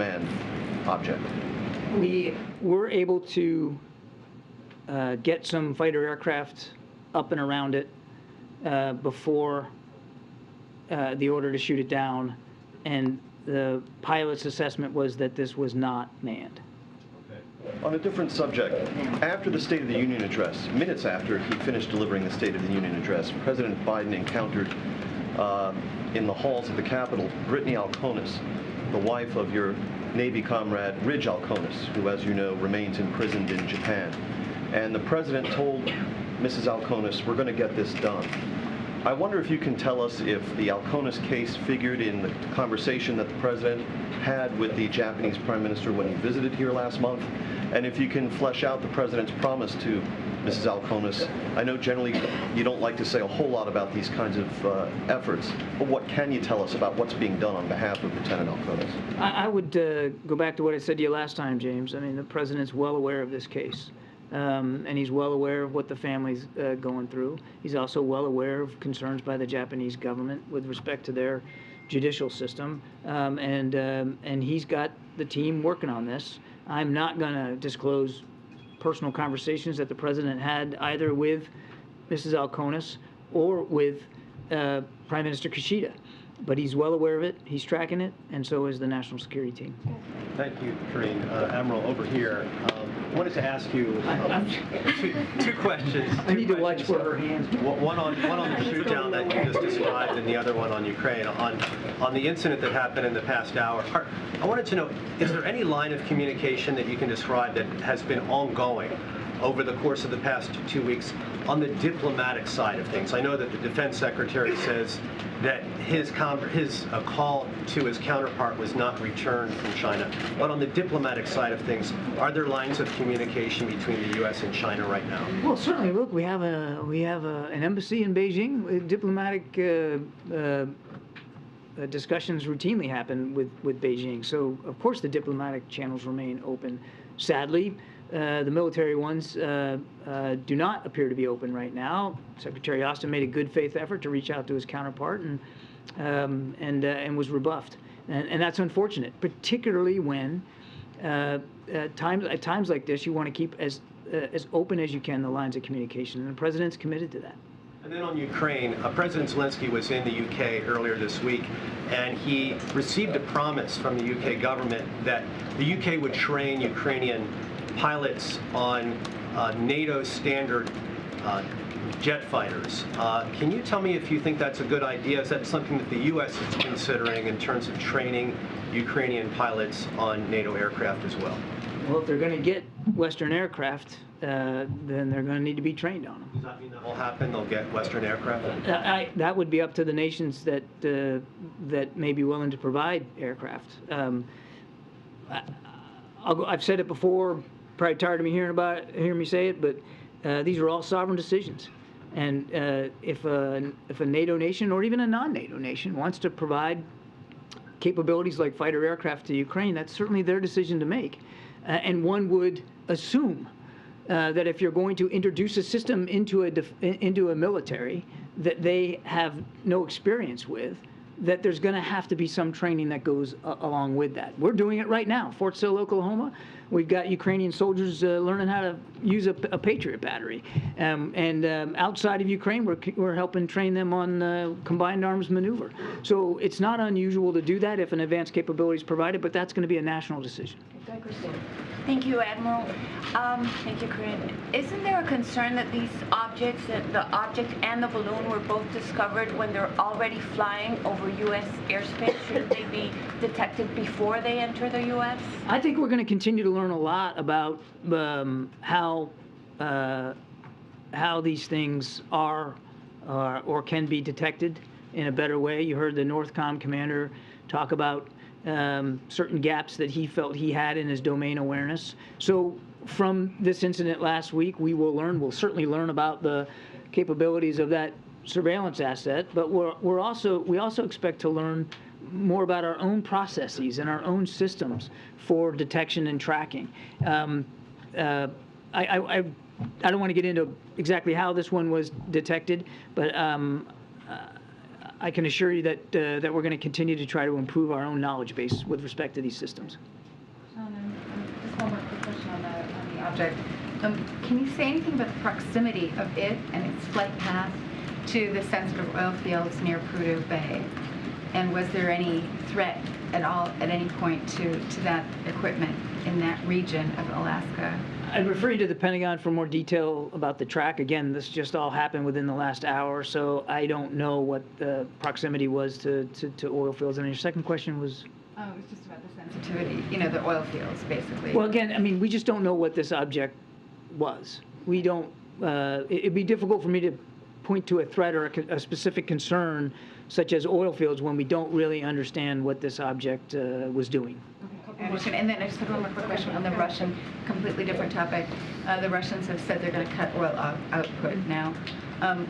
command object? We were able to get some fighter aircraft up and around it before the order to shoot it down, and the pilot's assessment was that this was not manned. On a different subject, after the State of the Union address, minutes after he finished delivering the State of the Union address, President Biden encountered in the halls of the Capitol Brittany Alconis, the wife of your Navy comrade Ridge Alconis, who, as you know, remains imprisoned in Japan. And the President told Mrs. Alconis, "We're going to get this done." I wonder if you can tell us if the Alconis case figured in the conversation that the President had with the Japanese Prime Minister when he visited here last month, and if you can flesh out the President's promise to Mrs. Alconis. I know generally you don't like to say a whole lot about these kinds of efforts, but what can you tell us about what's being done on behalf of Lieutenant Alconis? I would go back to what I said to you last time, James. I mean, the President's well aware of this case. And he's well aware of what the family's going through. He's also well aware of concerns by the Japanese government with respect to their judicial system, and he's got the team working on this. I'm not going to disclose personal conversations that the President had either with Mrs. Alconis or with Prime Minister Kishida, but he's well aware of it, he's tracking it, and so is the National Security Team. Thank you, Karine. Admiral, over here, I wanted to ask you two questions. I need to watch for her hands. One on the shoot down that you just described, and the other one on Ukraine. On the incident that happened in the past hour, I wanted to know, is there any line of communication that you can describe that has been ongoing over the course of the past 2 weeks on the diplomatic side of things? I know that the Defense Secretary says that his call to his counterpart was not returned from China. But on the diplomatic side of things, are there lines of communication between the U.S. and China right now? Well, certainly. Look, we have an embassy in Beijing. Diplomatic discussions routinely happen with Beijing. So, of course, the diplomatic channels remain open. Sadly, the military ones do not appear to be open right now. Secretary Austin made a good faith effort to reach out to his counterpart and was rebuffed, and that's unfortunate, particularly when at times like this you want to keep as open as you can the lines of communication, and the President's committed to that. And then on Ukraine, President Zelensky was in the UK earlier this week, and he received a promise from the UK government that the UK would train Ukrainian pilots on NATO standard jet fighters. Can you tell me if you think that's a good idea? Is that something that the U.S. is considering in terms of training Ukrainian pilots on NATO aircraft as well? Well, if they're going to get Western aircraft, then they're going to need to be trained on them. Does that mean that will happen? They'll get Western aircraft? That would be up to the nations that may be willing to provide aircraft. I've said it before. Probably tired of me hearing me say it, but these are all sovereign decisions. And if a NATO nation or even a non-NATO nation wants to provide capabilities like fighter aircraft to Ukraine, that's certainly their decision to make. And one would assume that if you're going to introduce a system into a military that they have no experience with, that there's going to have to be some training that goes along with that. We're doing it right now. Fort Sill, Oklahoma, we've got Ukrainian soldiers learning how to use a Patriot battery. And outside of Ukraine, we're helping train them on combined arms maneuver. So it's not unusual to do that if an advanced capability is provided, but that's going to be a national decision. Thank you, Admiral. Thank you, Karine. Isn't there a concern that these objects, the object and the balloon, were both discovered when they're already flying over U.S. airspace? Shouldn't they be detected before they enter the U.S.? I think we're going to continue to learn a lot about how these things are or can be detected in a better way. You heard the NORTHCOM commander talk about certain gaps that he felt he had in his domain awareness. So from this incident last week, we'll certainly learn about the capabilities of that surveillance asset, but we also expect to learn more about our own processes and our own systems for detection and tracking. I don't want to get into exactly how this one was detected, but I can assure you that that we're going to continue to try to improve our own knowledge base with respect to these systems. Just one more quick question on the object. Can you say anything about the proximity of it and its flight path to the sensitive oil fields near Prudhoe Bay? And was there any threat at all at any point to that equipment in that region of Alaska? I'd refer you to the Pentagon for more detail about the track. Again, this just all happened within the last hour, so I don't know what the proximity was to oil fields. And your second question was? Oh, it was just about the sensitivity, you know, the oil fields, basically. Well, again, I mean, we just don't know what this object was. We don't, it'd be difficult for me to point to a threat or a specific concern such as oil fields when we don't really understand what this object was doing. I understand. And then I just have one more quick question on the Russian, completely different topic. The Russians have said they're going to cut oil output now.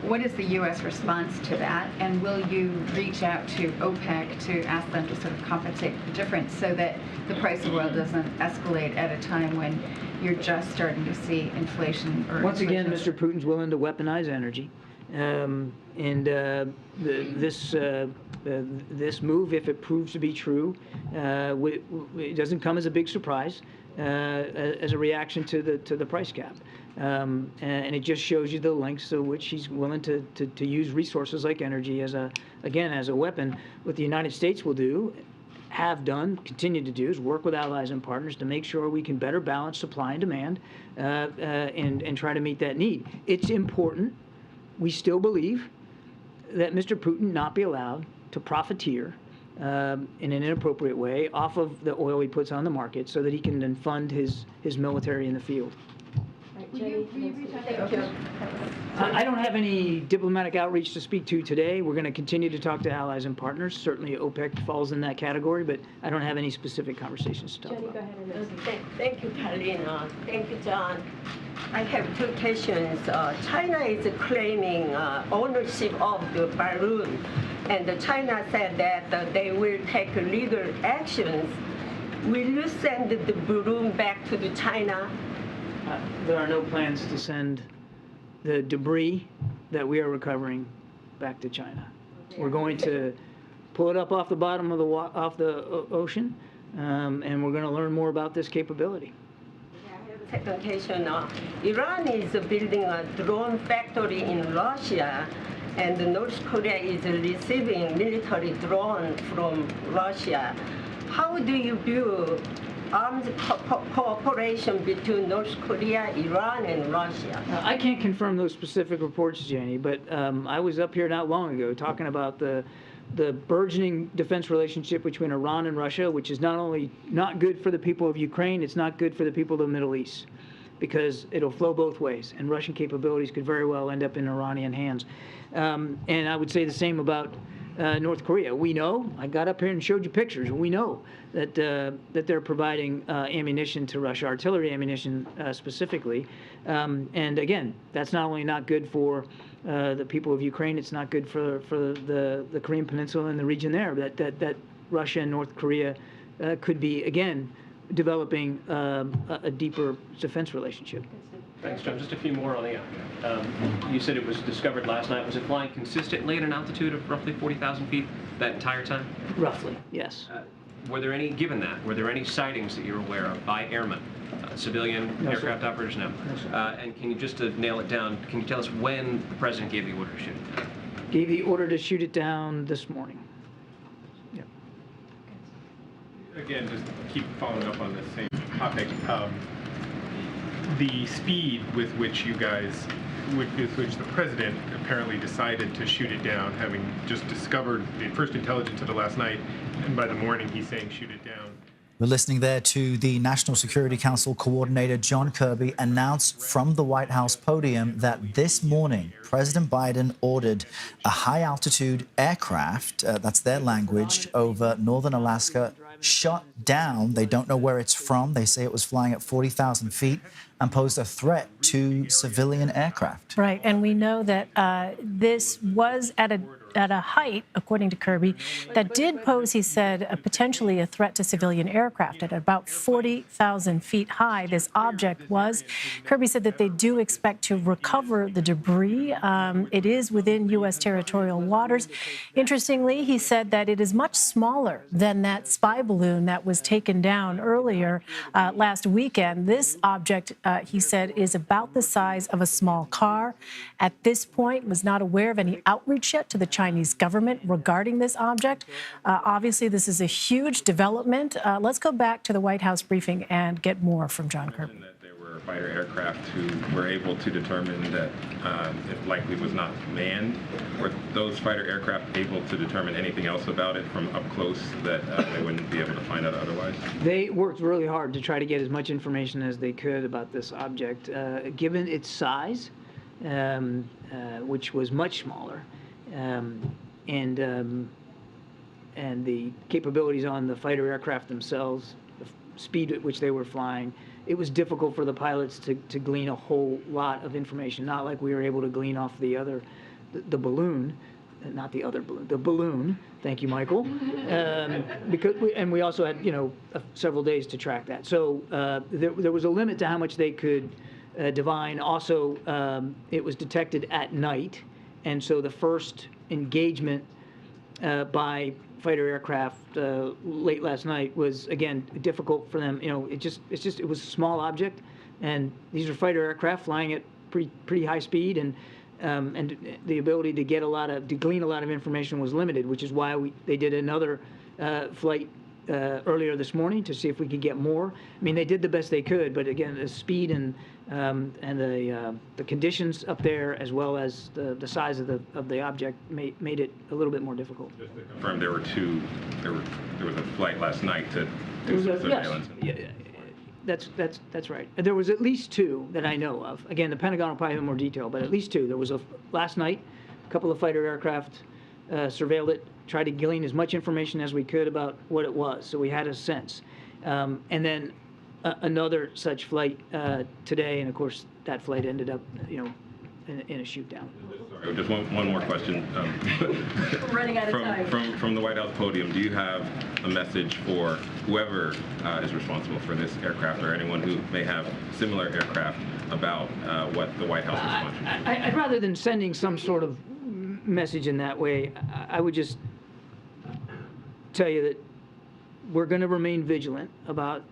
What is the U.S. response to that? And will you reach out to OPEC to ask them to sort of compensate the difference so that the price of oil doesn't escalate at a time when you're just starting to see inflation? Once again, Mr. Putin's willing to weaponize energy. This move, if it proves to be true, it doesn't come as a big surprise as a reaction to the price cap, and it just shows you the lengths to which he's willing to use resources like energy as a weapon. What the United States will do, have done, continue to do, is work with allies and partners to make sure we can better balance supply and demand and try to meet that need. It's important. We still believe that Mr. Putin not be allowed to profiteer in an inappropriate way off of the oil he puts on the market so that he can then fund his military in the field. Will you reach out to OPEC? I don't have any diplomatic outreach to speak to today. We're going to continue to talk to allies and partners. Certainly OPEC falls in that category, but I don't have any specific conversations to talk about. Go ahead and thank you, Carolina. Thank you, John. I have two questions. China is claiming ownership of the balloon, and China said that they will take legal actions. Will you send the balloon back to the China? There are no plans to send the debris that we are recovering back to China. We're going to pull it up off the bottom of the ocean, and we're going to learn more about this capability. Second question, Iran is building a drone factory in Russia, and North Korea is receiving military drones from Russia. How do you view armed cooperation between North Korea, Iran, and Russia? I can't confirm those specific reports, Jenny, but I was up here not long ago talking about the burgeoning defense relationship between Iran and Russia, which is not only not good for the people of Ukraine, it's not good for the people of the Middle East, because it'll flow both ways, and Russian capabilities could very well end up in Iranian hands. And I would say the same about North Korea. We know, I got up here and showed you pictures, we know that they're providing ammunition to Russia, artillery ammunition specifically. And again, that's not only not good for the people of Ukraine, it's not good for the Korean Peninsula and the region there, that Russia and North Korea could be, again, developing a deeper defense relationship. Thanks, John. Just a few more on the object. You said it was discovered last night. Was it flying consistently at an altitude of roughly 40,000 feet that entire time? Roughly, yes. Were there any sightings that you're aware of by airmen, civilian No, aircraft sir. operators? No. No, sir. And can you, just to nail it down, can you tell us when the president gave the order to shoot it down? Gave the order to shoot it down this morning. Yep. Again, just keep following up on the same topic. The speed with which you guys, with which the president apparently decided to shoot it down, having just discovered the first intelligence of it last night, and by the morning he's saying shoot it down. We're listening there to the National Security Council coordinator John Kirby announce from the White House podium that this morning President Biden ordered a high-altitude aircraft, that's their language, over northern Alaska, shot down. They don't know where it's from. They say it was flying at 40,000 feet and posed a threat to civilian aircraft. Right, and we know that this was at at a height, according to Kirby, that did pose, he said, potentially a threat to civilian aircraft. At about 40,000 feet high, this object was. Kirby said that they do expect to recover the debris. It is within U.S. territorial waters. Interestingly, he said that it is much smaller than that spy balloon that was taken down earlier last weekend. This object, he said, is about the size of a small car. At this point, was not aware of any outreach yet to the Chinese government regarding this object. Obviously, this is a huge development. Let's go back to the White House briefing and get more from John Kirby. There were fighter aircraft who were able to determine that it likely was not manned. Were those fighter aircraft able to determine anything else about it from up close that they wouldn't be able to find out otherwise? They worked really hard to try to get as much information as they could about this object. Given its size, which was much smaller, and the capabilities on the fighter aircraft themselves, the speed at which they were flying, it was difficult for the pilots to glean a whole lot of information. Not like we were able to glean off the balloon, not the other balloon, the balloon. Thank you, Michael. Because we also had several days to track that. So there was a limit to how much they could divine. Also, it was detected at night, and so the first engagement by fighter aircraft late last night was again difficult for them. It was a small object, and these are fighter aircraft flying at pretty high speed, and the ability to glean a lot of information was limited, which is why they did another flight earlier this morning to see if we could get more. I mean, they did the best they could, but again, the speed and the conditions up there, as well as the size of the object, made it a little bit more difficult. Just to confirm, there was a flight last night to do some surveillance. Yes. Yeah, that's right. There was at least two that I know of. Again, the Pentagon will probably have more detail, but at least two. There was last night, a couple of fighter aircraft surveilled it, tried to glean as much information as we could about what it was, so we had a sense. And then another such flight today, and of course that flight ended up, in a shoot down. Sorry, just one more question. Running out of time. From the White House podium, do you have a message for whoever is responsible for this aircraft, or anyone who may have similar aircraft, about what the White House response should be? I'd rather than sending some sort of message in that way, I would just tell you that we're going to remain vigilant about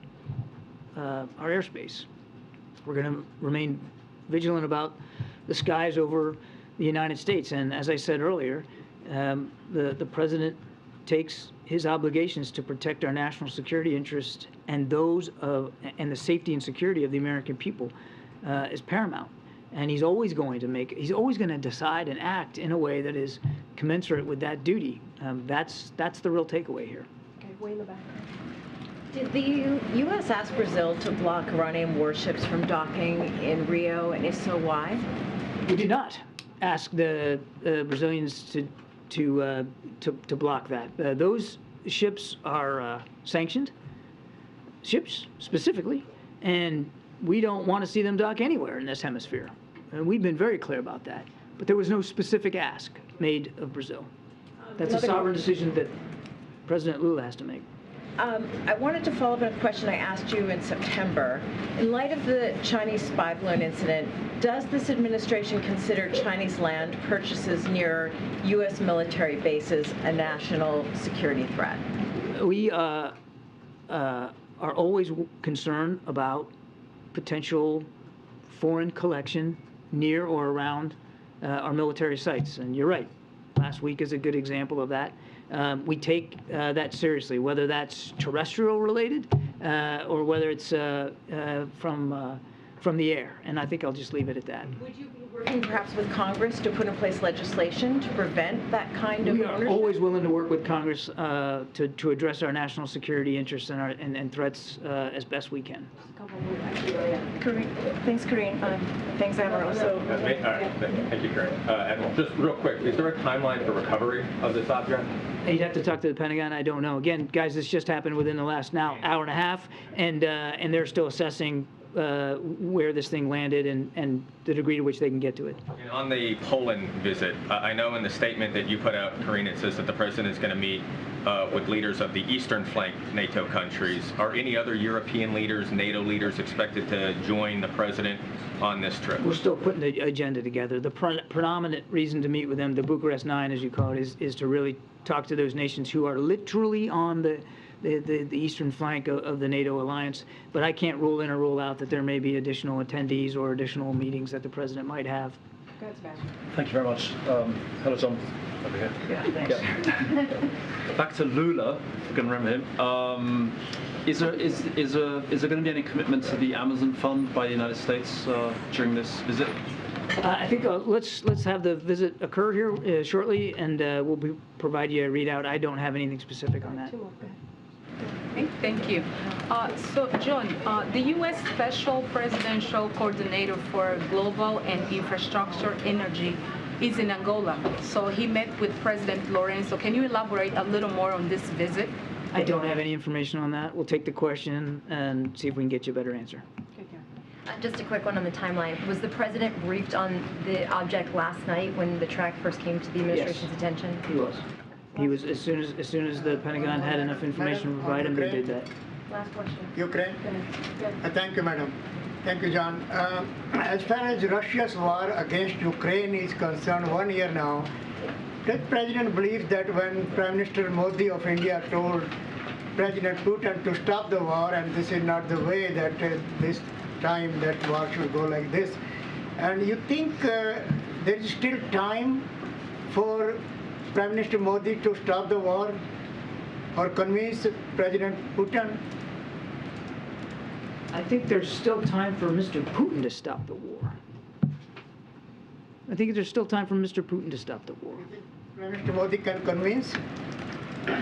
our airspace. We're going to remain vigilant about the skies over the United States. And as I said earlier, the president takes his obligations to protect our national security interests and and the safety and security of the American people as paramount. And he's always going to decide and act in a way that is commensurate with that duty. That's the real takeaway here. Okay, way in the back. Did the U.S. ask Brazil to block Iranian warships from docking in Rio, and if so, why? We did not ask the Brazilians to block that. Those ships are sanctioned ships specifically, and we don't want to see them dock anywhere in this hemisphere. And we've been very clear about that. But there was no specific ask made of Brazil. That's a sovereign decision that President Lula has to make. I wanted to follow up on a question I asked you in September. In light of the Chinese spy balloon incident, does this administration consider Chinese land purchases near U.S. military bases a national security threat? We are always concerned about potential foreign collection near or around our military sites. And you're right, last week is a good example of that. We take that seriously, whether that's terrestrial related or whether it's from the air. And I think I'll just leave it at that. Would you be working perhaps with Congress to put in place legislation to prevent that kind of ownership? We are always willing to work with Congress to address our national security interests and threats as best we can. Thanks, Corinne. Thanks, Admiral. Thank you, Corinne. Admiral, just real quick, is there a timeline for recovery of this object? You'd have to talk to the Pentagon. I don't know. Again, guys, this just happened within the last hour and a half, and they're still assessing where this thing landed and the degree to which they can get to it. And on the Poland visit, I know in the statement that you put out, Karine, it says that the president is going to meet with leaders of the eastern flank NATO countries. Are any other European leaders, NATO leaders, expected to join the president on this trip? We're still putting the agenda together. The predominant reason to meet with them, the Bucharest Nine, as you call it, is to really talk to those nations who are literally on the eastern flank of the NATO alliance. But I can't rule in or rule out that there may be additional attendees or additional meetings that the president might have. Go ahead, Sebastian. Thank you very much. Hello, John. Over here. Yeah, thanks. Yeah. Back to Lula, if you can remember him. Is there going to be any commitment to the Amazon Fund by the United States during this visit? I think let's have the visit occur here shortly, and we'll provide you a readout. I don't have anything specific on that. Okay, thank you. So, John, the U.S. Special Presidential Coordinator for Global and Infrastructure Energy is in Angola. So he met with President Lorenzo. Can you elaborate a little more on this visit? I don't have any information on that. We'll take the question and see if we can get you a better answer. Just a quick one on the timeline. Was the president briefed on the object last night when the track first came to the administration's attention? He was. He was as soon as the Pentagon had enough information to provide him, they did that. Last question. Ukraine. Thank you, madam. Thank you, John. As far as Russia's war against Ukraine is concerned, 1 year now, does President believe that when Prime Minister Modi of India told President Putin to stop the war, and this is not the way that this time that war should go like this, and you think there is still time for Prime Minister Modi to stop the war or convince President Putin? I think there's still time for Mr. Putin to stop the war. I think there's still time for Mr. Putin to stop the war. Prime Minister Modi can convince?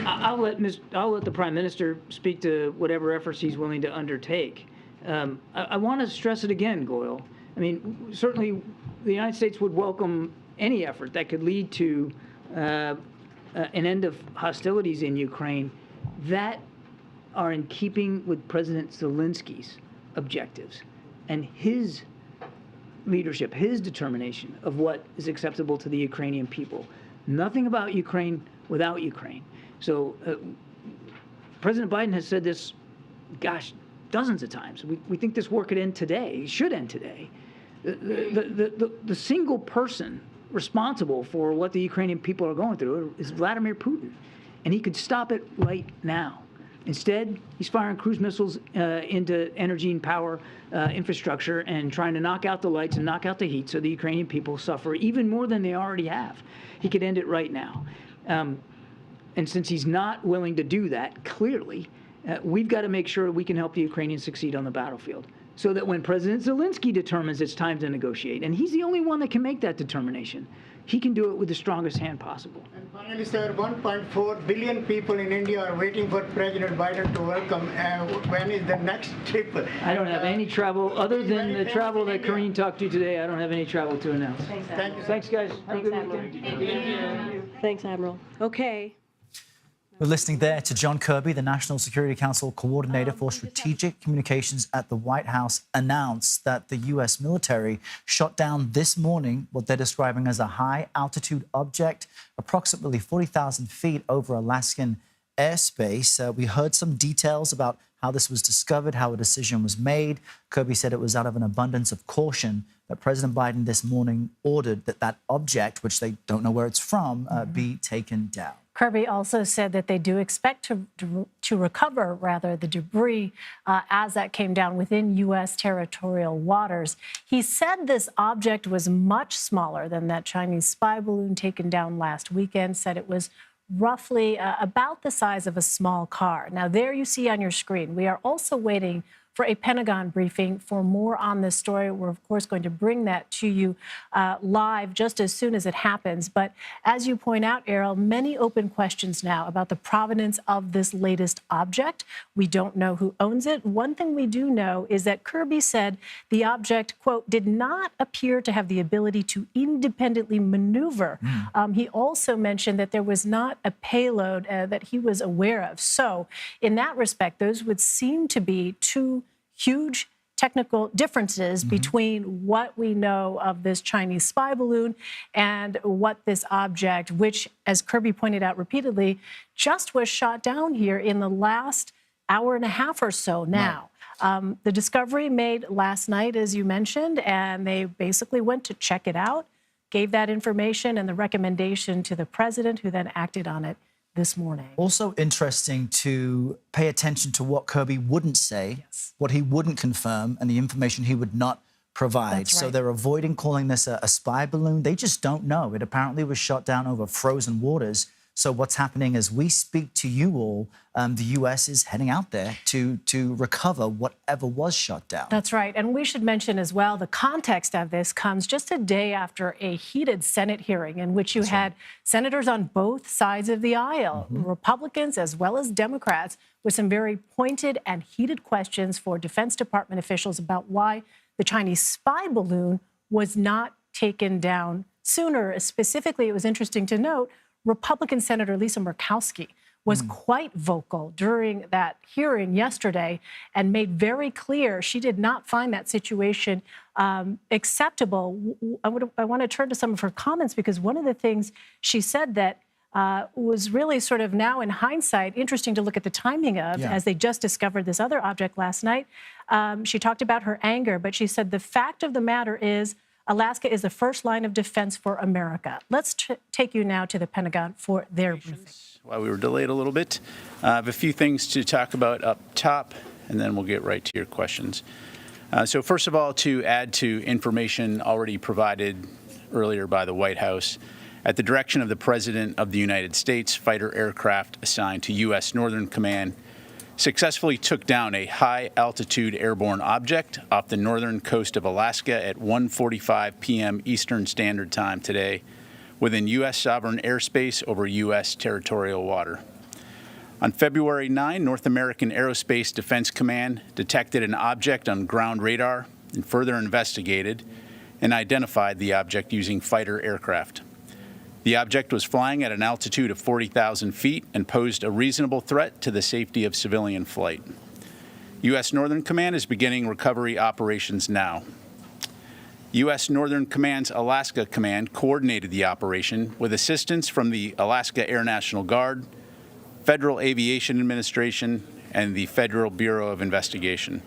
I'll let the Prime Minister speak to whatever efforts he's willing to undertake. I want to stress it again, Goyle. I mean, certainly the United States would welcome any effort that could lead to an end of hostilities in Ukraine that are in keeping with President Zelensky's objectives and his leadership, his determination of what is acceptable to the Ukrainian people. Nothing about Ukraine without Ukraine. So President Biden has said this, gosh, dozens of times. We think this war could end today, should end today. The single person responsible for what the Ukrainian people are going through is Vladimir Putin, and he could stop it right now. Instead, he's firing cruise missiles into energy and power infrastructure and trying to knock out the lights and knock out the heat so the Ukrainian people suffer even more than they already have. He could end it right now. And since he's not willing to do that, clearly, we've got to make sure we can help the Ukrainians succeed on the battlefield so that when President Zelensky determines it's time to negotiate, and he's the only one that can make that determination, he can do it with the strongest hand possible. And finally, sir, 1.4 billion people in India are waiting for President Biden to welcome. When is the next trip? I don't have any travel, other than the travel that Karine talked to you today, I don't have any travel to announce. Thanks, you. Thanks, guys. Have a good Admiral. weekend. Thank you. Thanks, Admiral. Okay. We're listening there to John Kirby, the National Security Council Coordinator for Strategic Communications at the White House, announced that the U.S. military shot down this morning what they're describing as a high-altitude object, approximately 40,000 feet over Alaskan airspace. We heard some details about how this was discovered, how a decision was made. Kirby said it was out of an abundance of caution that President Biden this morning ordered that that object, which they don't know where it's from, be taken down. Kirby also said that they do expect to recover, the debris as that came down within U.S. territorial waters. He said this object was much smaller than that Chinese spy balloon taken down last weekend, said it was roughly about the size of a small car. Now, there you see on your screen, we are also waiting for a Pentagon briefing for more on this story. We're, of course, going to bring that to you live just as soon as it happens. But as you point out, Errol, many open questions now about the provenance of this latest object. We don't know who owns it. One thing we do know is that Kirby said the object, quote, did not appear to have the ability to independently maneuver. He also mentioned that there was not a payload that he was aware of. So in that respect, those would seem to be two huge technical differences between what we know of this Chinese spy balloon and what this object, which, as Kirby pointed out repeatedly, just was shot down here in the last hour and a half or so now. The discovery made last night, as you mentioned, and they basically went to check it out, gave that information and the recommendation to the president, who then acted on it this morning. Also interesting to pay attention to what Kirby wouldn't say, what he wouldn't confirm, and the information he would not provide. That's So right. they're avoiding calling this a spy balloon. They just don't know. It apparently was shot down over frozen waters. So what's happening as we speak to you all, the U.S. is heading out there to recover whatever was shot down. That's right. And we should mention as well, the context of this comes just a day after a heated Senate hearing in which you had senators on both sides of the aisle, Republicans as well as Democrats, with some very pointed and heated questions for Defense Department officials about why the Chinese spy balloon was not taken down sooner. Specifically, it was interesting to note, Republican Senator Lisa Murkowski was quite vocal during that hearing yesterday and made very clear she did not find that situation acceptable. I want to turn to some of her comments because one of the things she said that was really sort of now in hindsight interesting to look at the timing of, as they just discovered this other object last night. She talked about her anger, but she said the fact of the matter is Alaska is the first line of defense for America. Let's take you now to the Pentagon for their briefing. While we were delayed a little bit, I have a few things to talk about up top, and then we'll get right to your questions. So first of all, to add to information already provided earlier by the White House, at the direction of the President of the United States, fighter aircraft assigned to U.S. Northern Command successfully took down a high-altitude airborne object off the northern coast of Alaska at 1:45 p.m. Eastern Standard Time today within U.S. sovereign airspace over U.S. territorial water. On February 9, North American Aerospace Defense Command detected an object on ground radar and further investigated and identified the object using fighter aircraft. The object was flying at an altitude of 40,000 feet and posed a reasonable threat to the safety of civilian flight. U.S. Northern Command is beginning recovery operations now. U.S. Northern Command's Alaska Command coordinated the operation with assistance from the Alaska Air National Guard, Federal Aviation Administration, and the Federal Bureau of Investigation.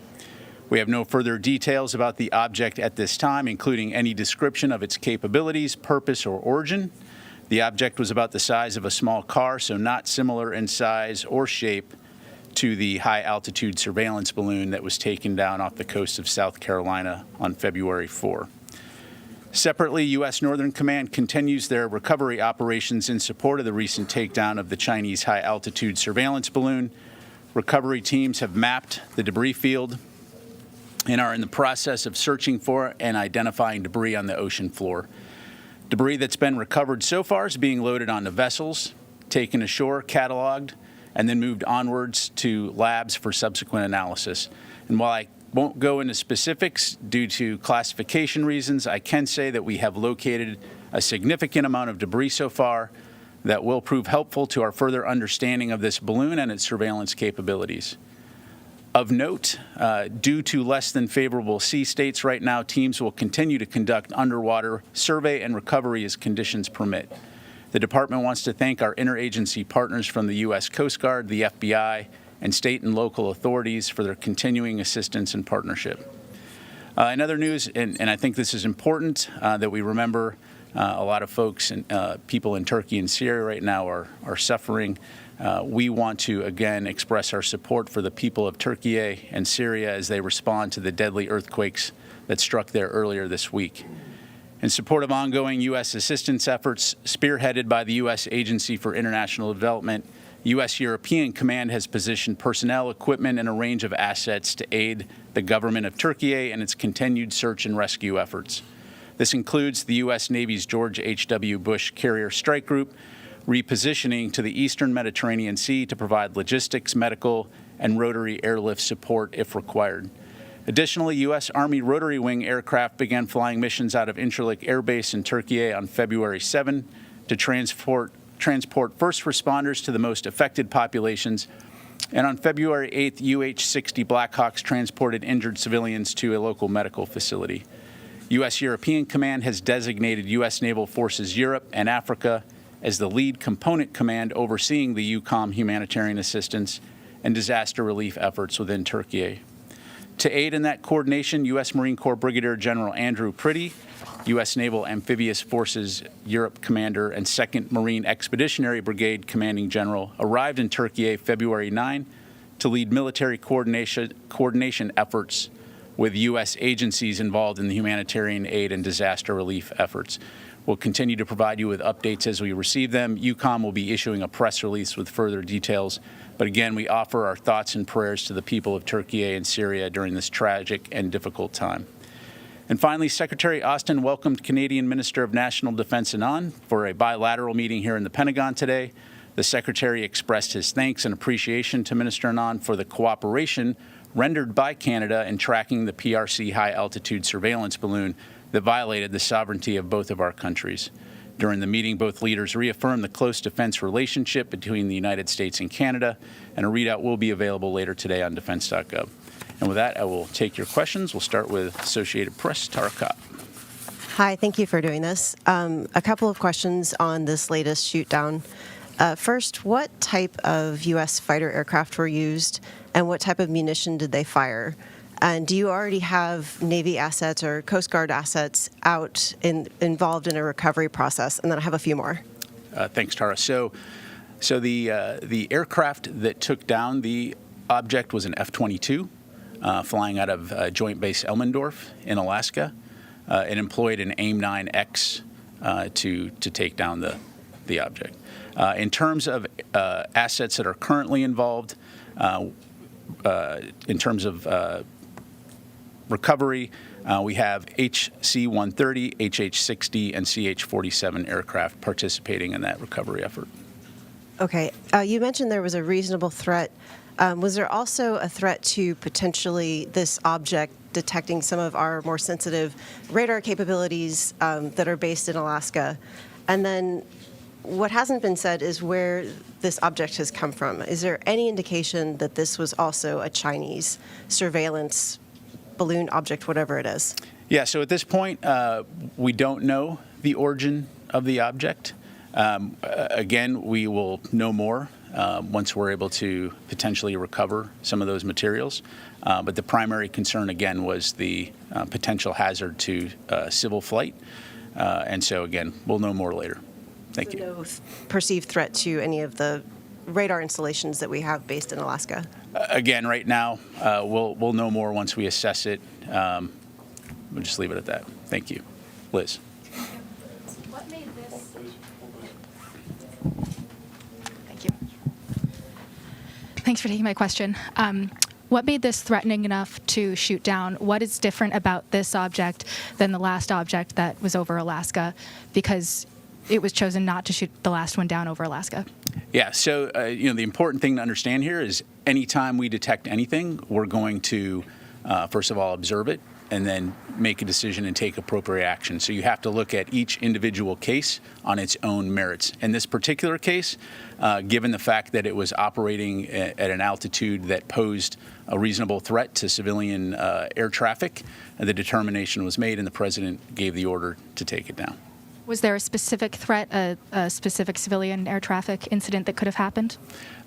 We have no further details about the object at this time, including any description of its capabilities, purpose, or origin. The object was about the size of a small car, so not similar in size or shape to the high-altitude surveillance balloon that was taken down off the coast of South Carolina on February 4. Separately, U.S. Northern Command continues their recovery operations in support of the recent takedown of the Chinese high-altitude surveillance balloon. Recovery teams have mapped the debris field and are in the process of searching for and identifying debris on the ocean floor. Debris that's been recovered so far is being loaded onto vessels, taken ashore, cataloged, and then moved onwards to labs for subsequent analysis. And while I won't go into specifics due to classification reasons, I can say that we have located a significant amount of debris so far that will prove helpful to our further understanding of this balloon and its surveillance capabilities. Of note, due to less than favorable sea states right now, teams will continue to conduct underwater survey and recovery as conditions permit. The department wants to thank our interagency partners from the U.S. Coast Guard, the FBI, and state and local authorities for their continuing assistance and partnership. In other news, and I think this is important that we remember, a lot of folks and people in Turkey and Syria right now are suffering. We want to, again, express our support for the people of Turkey and Syria as they respond to the deadly earthquakes that struck there earlier this week. In support of ongoing U.S. assistance efforts spearheaded by the U.S. Agency for International Development, U.S. European Command has positioned personnel, equipment, and a range of assets to aid the government of Turkey and its continued search and rescue efforts. This includes the U.S. Navy's George H.W. Bush Carrier Strike Group, repositioning to the eastern Mediterranean Sea to provide logistics, medical, and rotary airlift support if required. Additionally, U.S. Army rotary wing aircraft began flying missions out of Incirlik Air Base in Turkey on February 7 to transport first responders to the most affected populations And on February 8th, UH-60 Blackhawks transported injured civilians to a local medical facility. U.S. European Command has designated U.S. Naval Forces Europe and Africa as the lead component command overseeing the EUCOM humanitarian assistance and disaster relief efforts within Turkey. To aid in that coordination, U.S. Marine Corps Brigadier General Andrew Priddy, U.S. Naval Amphibious Forces Europe Commander and 2nd Marine Expeditionary Brigade Commanding General arrived in Turkey February 9 to lead military coordination efforts with U.S. agencies involved in the humanitarian aid and disaster relief efforts. We'll continue to provide you with updates as we receive them. EUCOM will be issuing a press release with further details. But again, we offer our thoughts and prayers to the people of Turkey and Syria during this tragic and difficult time. And finally, Secretary Austin welcomed Canadian Minister of National Defense Anand for a bilateral meeting here in the Pentagon today. The Secretary expressed his thanks and appreciation to Minister Anand for the cooperation rendered by Canada in tracking the PRC high-altitude surveillance balloon that violated the sovereignty of both of our countries. During the meeting, both leaders reaffirmed the close defense relationship between the United States and Canada, and a readout will be available later today on defense.gov. And with that, I will take your questions. We'll start with Associated Press, Tara Kopp. Hi, thank you for doing this. A couple of questions on this latest shoot down. First, what type of U.S. fighter aircraft were used, and what type of munition did they fire? And do you already have Navy assets or Coast Guard assets involved in a recovery process? And then I have a few more. Thanks, Tara. So the aircraft that took down the object was an F-22 flying out of Joint Base Elmendorf in Alaska. It employed an AIM-9X to take down the object. In terms of assets that are currently involved, in terms of recovery, we have HC-130, HH-60, and CH-47 aircraft participating in that recovery effort. Okay. You mentioned there was a reasonable threat. Was there also a threat to potentially this object detecting some of our more sensitive radar capabilities that are based in Alaska? And then what hasn't been said is where this object has come from. Is there any indication that this was also a Chinese surveillance balloon object, whatever it is? Yeah, so at this point, we don't know the origin of the object. Again, we will know more once we're able to potentially recover some of those materials. But the primary concern, again, was the potential hazard to civil flight. And so, again, we'll know more later. Thank you. No perceived threat to any of the radar installations that we have based in Alaska? Again, right now, we'll know more once we assess it. We'll just leave it at that. Thank you. Liz. What made this? Thank you. Thanks for taking my question. What made this threatening enough to shoot down? What is different about this object than the last object that was over Alaska? Because it was chosen not to shoot the last one down over Alaska. Yeah, so the important thing to understand here is anytime we detect anything, we're going to, first of all, observe it and then make a decision and take appropriate action. So you have to look at each individual case on its own merits. In this particular case, given the fact that it was operating at an altitude that posed a reasonable threat to civilian air traffic, the determination was made and the president gave the order to take it down. Was there a specific threat, a specific civilian air traffic incident that could have happened?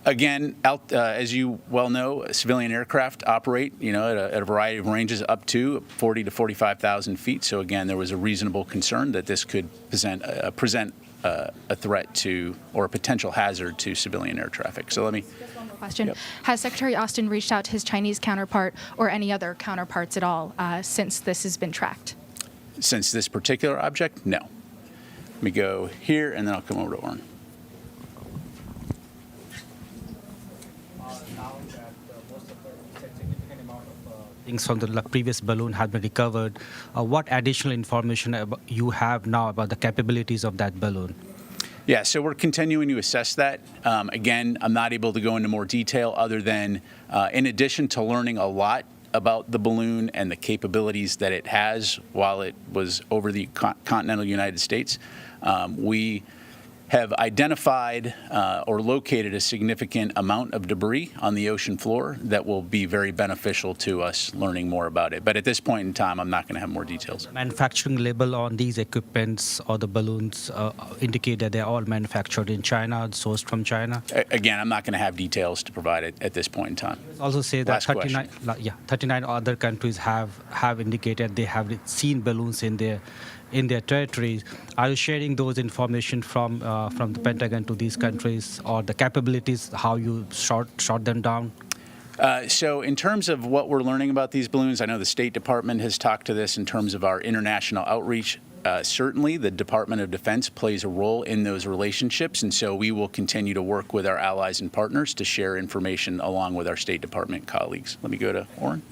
Again, as you well know, civilian aircraft operate, at a variety of ranges up to 40 to 45,000 feet. So again, there was a reasonable concern that this could present a threat to or a potential hazard to civilian air traffic. So let me. Just one more question. Yep. Has Secretary Austin reached out to his Chinese counterpart or any other counterparts at all since this has been tracked? Since this particular object, no. Let me go here, and then I'll come over to Orrin. Things from the previous balloon have been recovered. What additional information you have now about the capabilities of that balloon? Yeah, so we're continuing to assess that. Again, I'm not able to go into more detail other than, in addition to learning a lot about the balloon and the capabilities that it has while it was over the continental United States, we have identified or located a significant amount of debris on the ocean floor that will be very beneficial to us learning more about it. But at this point in time, I'm not going to have more details. Manufacturing label on these equipments or the balloons indicate that they're all manufactured in China, sourced from China? Again, I'm not going to have details to provide it at this point in time. Also say that 39 other countries have indicated they have seen balloons in their territories. Are you sharing those information from the Pentagon to these countries, or the capabilities, how you shot them down? So in terms of what we're learning about these balloons, I know the State Department has talked to this in terms of our international outreach. Certainly, the Department of Defense plays a role in those relationships, and so we will continue to work with our allies and partners to share information along with our State Department colleagues. Let me go to Oren.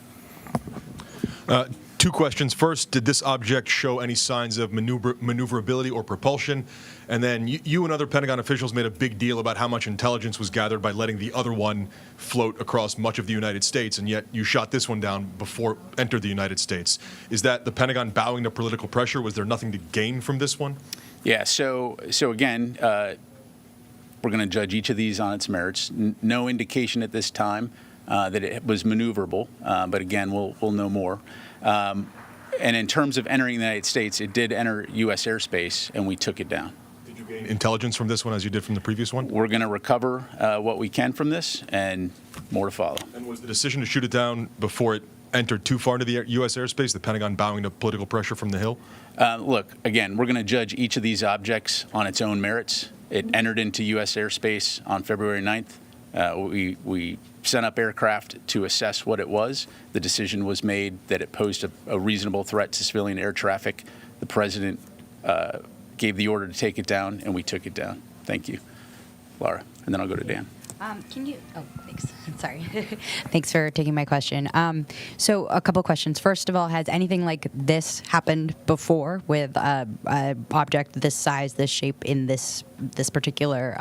Two questions. First, did this object show any signs of maneuverability or propulsion? And then you and other Pentagon officials made a big deal about how much intelligence was gathered by letting the other one float across much of the United States, and yet you shot this one down before it entered the United States. Is that the Pentagon bowing to political pressure? Was there nothing to gain from this one? Yeah, so again, we're going to judge each of these on its merits. No indication at this time that it was maneuverable, but again, we'll know more. And in terms of entering the United States, it did enter U.S. airspace, and we took it down. Did you gain intelligence from this one as you did from the previous one? We're going to recover what we can from this, and more to follow. And was the decision to shoot it down before it entered too far into the U.S. airspace, the Pentagon bowing to political pressure from the Hill? Look, again, we're going to judge each of these objects on its own merits. It entered into U.S. airspace on February 9th. We sent up aircraft to assess what it was. The decision was made that it posed a reasonable threat to civilian air traffic. The president gave the order to take it down, and we took it down. Thank you, Laura. And then I'll go to Dan. Can you? Oh, thanks. Sorry. Thanks for taking my question. So a couple questions. First of all, has anything like this happened before with an object this size, this shape, in this particular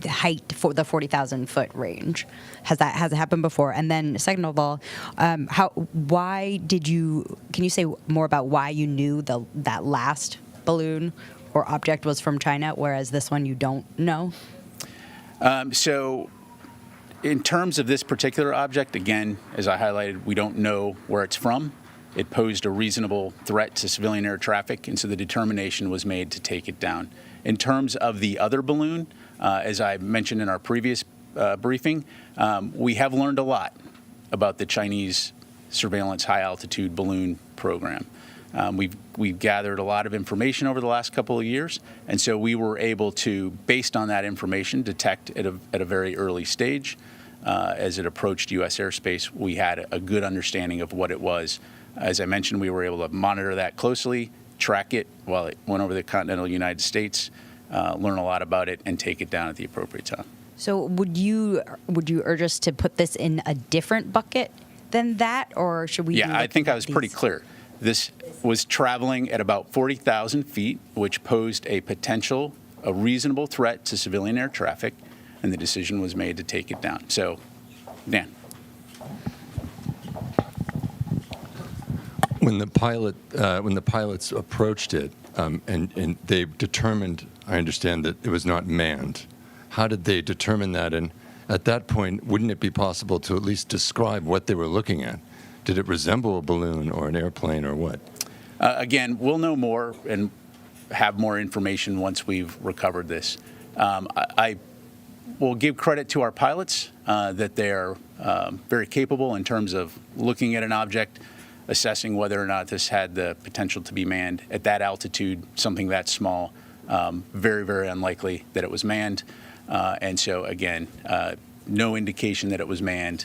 height for the 40,000 foot range? Has it happened before? And then second of all, can you say more about why you knew that last balloon or object was from China, whereas this one you don't know? So in terms of this particular object, again, as I highlighted, we don't know where it's from. It posed a reasonable threat to civilian air traffic, and so the determination was made to take it down. In terms of the other balloon, as I mentioned in our previous briefing, we have learned a lot about the Chinese surveillance high-altitude balloon program. We've gathered a lot of information over the last couple of years, and so we were able to, based on that information, detect at a very early stage. As it approached U.S. airspace, we had a good understanding of what it was. As I mentioned, we were able to monitor that closely, track it while it went over the continental United States, learn a lot about it, and take it down at the appropriate time. So would you urge us to put this in a different bucket than that, or should we? Yeah, I think I was pretty clear. This was traveling at about 40,000 feet, which posed a reasonable threat to civilian air traffic, and the decision was made to take it down. So, Dan. When the pilots approached it, and they determined, I understand, that it was not manned. How did they determine that? And at that point, wouldn't it be possible to at least describe what they were looking at? Did it resemble a balloon or an airplane or what? Again, we'll know more and have more information once we've recovered this. I will give credit to our pilots that they're very capable in terms of looking at an object, assessing whether or not this had the potential to be manned. At that altitude, something that small, very, very unlikely that it was manned. And so, again, no indication that it was manned.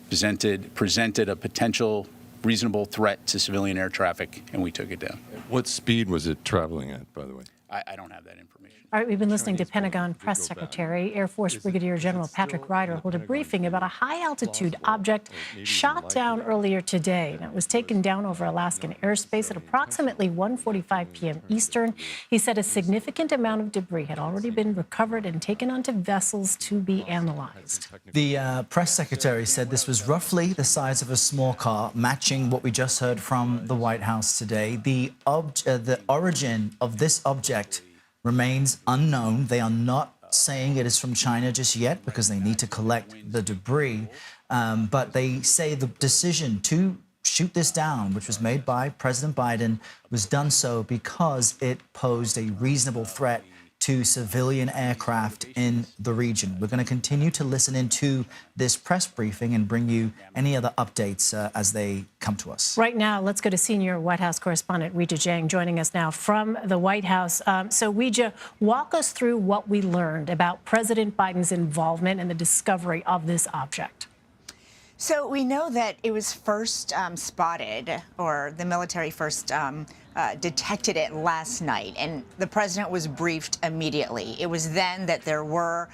Presented a potential reasonable threat to civilian air traffic, and we took it down. What speed was it traveling at, by the way? I don't have that information. All right, we've been listening to Pentagon Press Secretary, Air Force Brigadier General Patrick Ryder hold a briefing about a high-altitude object shot down earlier today. Now, it was taken down over Alaskan airspace at approximately 1:45 p.m. Eastern. He said a significant amount of debris had already been recovered and taken onto vessels to be analyzed. The press secretary said this was roughly the size of a small car, matching what we just heard from the White House today. The origin of this object remains unknown. They are not saying it is from China just yet because they need to collect the debris. But they say the decision to shoot this down, which was made by President Biden, was done so because it posed a reasonable threat to civilian aircraft in the region. We're going to continue to listen into this press briefing and bring you any other updates as they come to us. Right now, let's go to senior White House correspondent Weijia Jiang, joining us now from the White House. So Weijia, walk us through what we learned about President Biden's involvement in the discovery of this object. So we know that it was first spotted, or the military first detected it last night, and the president was briefed immediately. It was then that there were,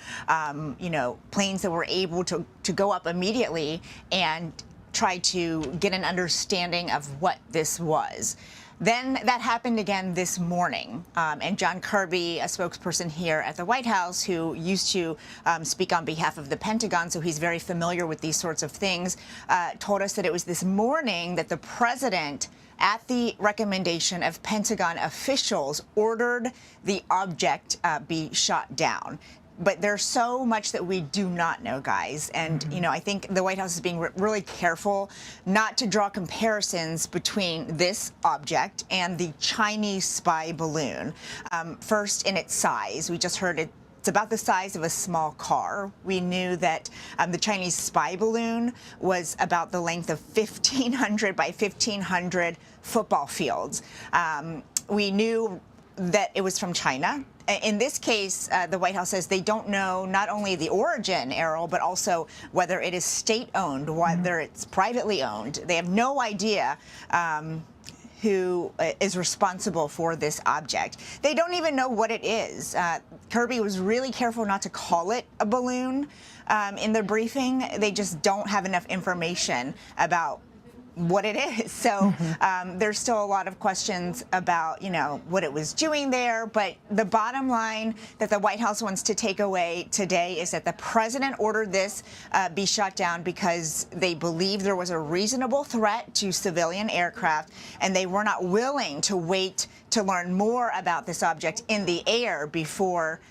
planes that were able to go up immediately and try to get an understanding of what this was. Then that happened again this morning, and John Kirby, a spokesperson here at the White House who used to speak on behalf of the Pentagon, so he's very familiar with these sorts of things, told us that it was this morning that the president, at the recommendation of Pentagon officials, ordered the object be shot down. But there's so much that we do not know, guys. And, I think the White House is being really careful not to draw comparisons between this object and the Chinese spy balloon. First, in its size, we just heard it. It's about the size of a small car. We knew that the Chinese spy balloon was about the length of 1,500 by 1,500 football fields. We knew that it was from China. In this case, the White House says they don't know not only the origin, Errol, but also whether it is state-owned, whether it's privately owned. They have no idea who is responsible for this object. They don't even know what it is. Kirby was really careful not to call it a balloon in the briefing. They just don't have enough information about what it is. So there's still a lot of questions about, what it was doing there. But the bottom line that the White House wants to take away today is that the president ordered this be shot down because they believe there was a reasonable threat to civilian aircraft, and they were not willing to wait to learn more about this object in the air before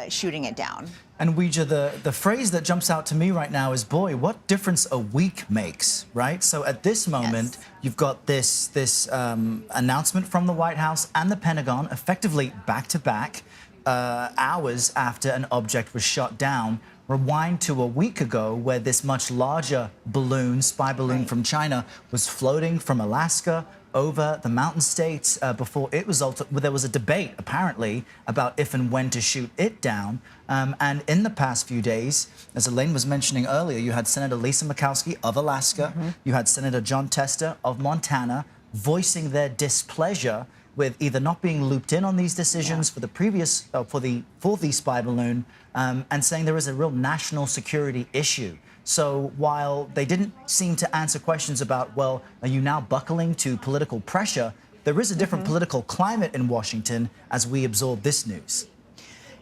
shooting it down. And Weijia, the phrase that jumps out to me right now is, boy, what difference a week makes, right? So at this moment, you've got this announcement from the White House and the Pentagon, effectively back-to-back, hours after an object was shot down. Rewind to a week ago where this much larger balloon, spy balloon from China, was floating from Alaska over the mountain states before it was there was a debate, apparently, about if and when to shoot it down. And in the past few days, as Elaine was mentioning earlier, you had Senator Lisa Murkowski of Alaska, you had Senator John Tester of Montana voicing their displeasure with either not being looped in on these decisions for the previous, for the spy balloon, and saying there is a real national security issue. So while they didn't seem to answer questions about, well, are you now buckling to political pressure, there is a different political climate in Washington as we absorb this news.